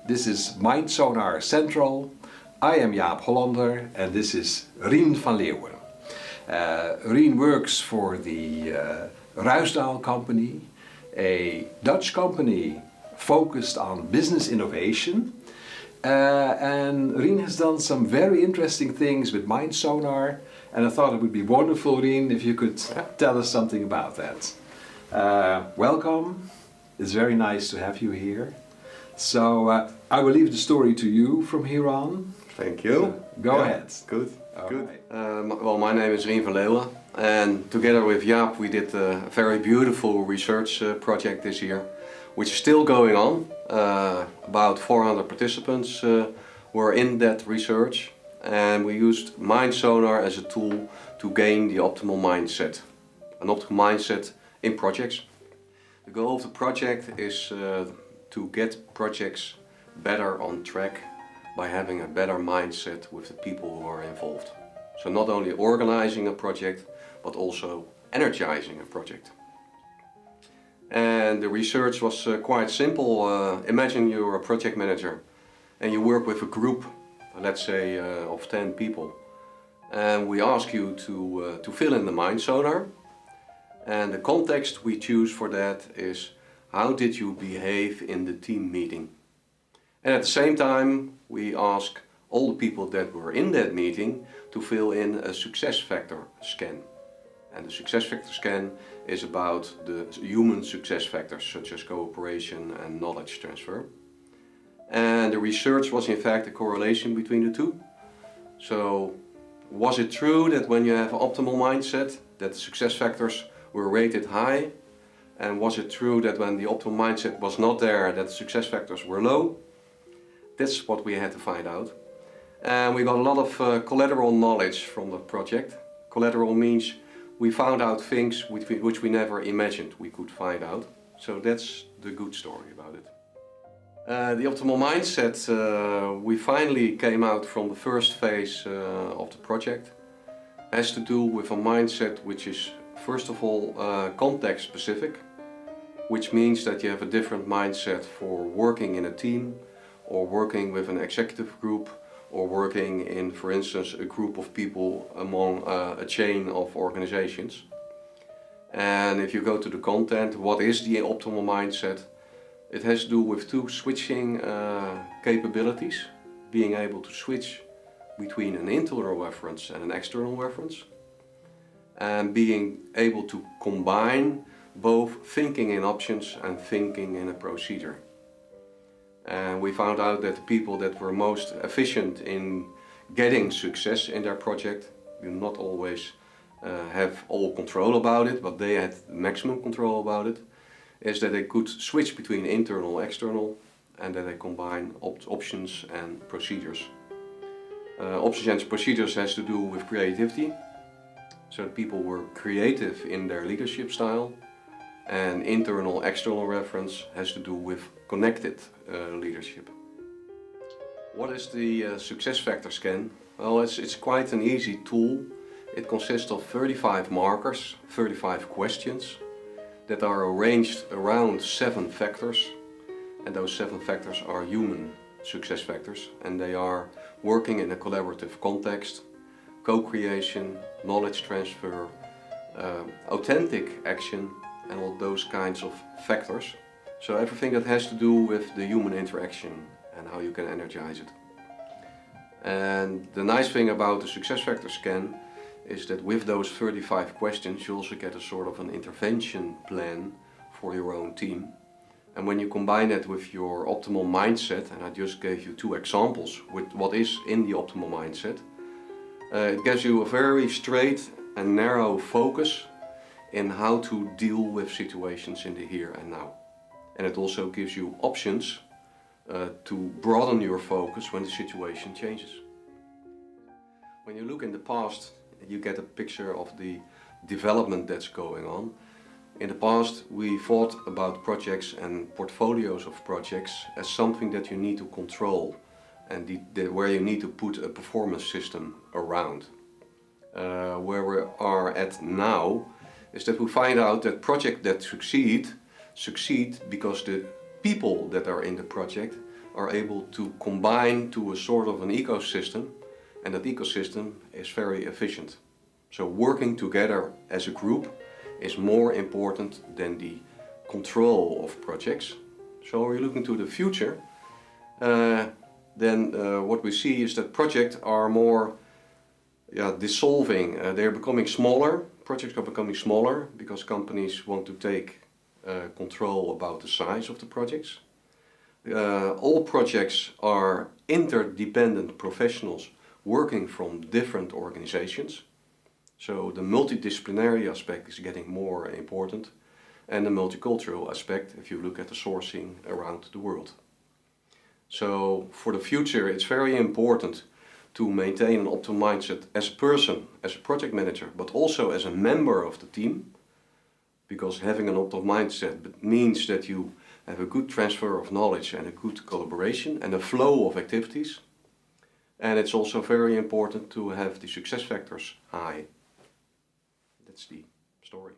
This is MindSonar Central. I am Jaap Hollander and this is Rien van Leeuwen. Rien works for the Ruisdael company, a Dutch company focused on business innovation. And Rien has done some very interesting things with MindSonar, and I thought it would be wonderful, Rien, if you could tell us something about that. Welcome. It's very nice to have you here. So I will leave the story to you from here on. Thank you. So, go ahead. Good. Good. Right. Well, my name is Rien van Leeuwen, and together with Jaap we did a very beautiful research project this year, which is still going on. About 400 participants were in that research, and we used MindSonar as a tool to gain the optimal mindset. An optimal mindset in projects. The goal of the project is to get projects better on track by having a better mindset with the people who are involved. So not only organizing a project, but also energizing a project. And the research was quite simple. Imagine you're a project manager and you work with a group, let's say of 10 people. And we ask you to fill in the MindSonar. And the context we choose for that is, how did you behave in the team meeting? And at the same time, we ask all the people that were in that meeting to fill in a success factor scan. And the success factor scan is about the human success factors, such as cooperation and knowledge transfer. And the research was in fact a correlation between the two. So, was it true that when you have an optimal mindset, that the success factors were rated high? And was it true that when the optimal mindset was not there, that the success factors were low? That's what we had to find out. And we got a lot of collateral knowledge from the project. Collateral means we found out things which we never imagined we could find out. So that's the good story about it. The optimal mindset, we finally came out from the first phase of the project. Has to do with a mindset which is first of all context specific, which means that you have a different mindset for working in a team, or working with an executive group, or working in, for instance, a group of people among a chain of organizations. And if you go to the content, what is the optimal mindset? It has to do with two switching capabilities, being able to switch between an internal reference and an external reference, and being able to combine both thinking in options and thinking in a procedure. And we found out that the people that were most efficient in getting success in their project do not always have all control about it, but they had maximum control about it, is that they could switch between internal and external, and that they combine options and procedures. Options and procedures has to do with creativity, so that people were creative in their leadership style, and internal external reference has to do with connected leadership. What is the success factor scan? Well, it's quite an easy tool. It consists of 35 markers, 35 questions that are arranged around 7 factors, and those 7 factors are human success factors, and they are working in a collaborative context, co-creation, knowledge transfer, authentic action, and all those kinds of factors. So everything that has to do with the human interaction and how you can energize it. And the nice thing about the success factor scan is that with those 35 questions you also get a sort of an intervention plan for your own team. And when you combine that with your optimal mindset, and I just gave you 2 examples with what is in the optimal mindset, it gives you a very straight and narrow focus in how to deal with situations in the here and now. And it also gives you options to broaden your focus when the situation changes. When you look in the past, you get a picture of the development that's going on. In the past, we thought about projects and portfolios of projects as something that you need to control and where you need to put a performance system around. Where we are at now is that we find out that projects that succeed because the people that are in the project are able to combine to a sort of an ecosystem, and that ecosystem is very efficient. So working together as a group is more important than the control of projects. So we're looking to the future, then what we see is that projects are more dissolving. They're becoming smaller. Projects are becoming smaller because companies want to take control about the size of the projects. All projects are interdependent professionals working from different organizations. So the multidisciplinary aspect is getting more important, and the multicultural aspect if you look at the sourcing around the world. So for the future it's very important to maintain an optimal mindset as a person, as a project manager, but also as a member of the team, because having an optimal mindset means that you have a good transfer of knowledge and a good collaboration and a flow of activities. And it's also very important to have the success factors high. That's the story.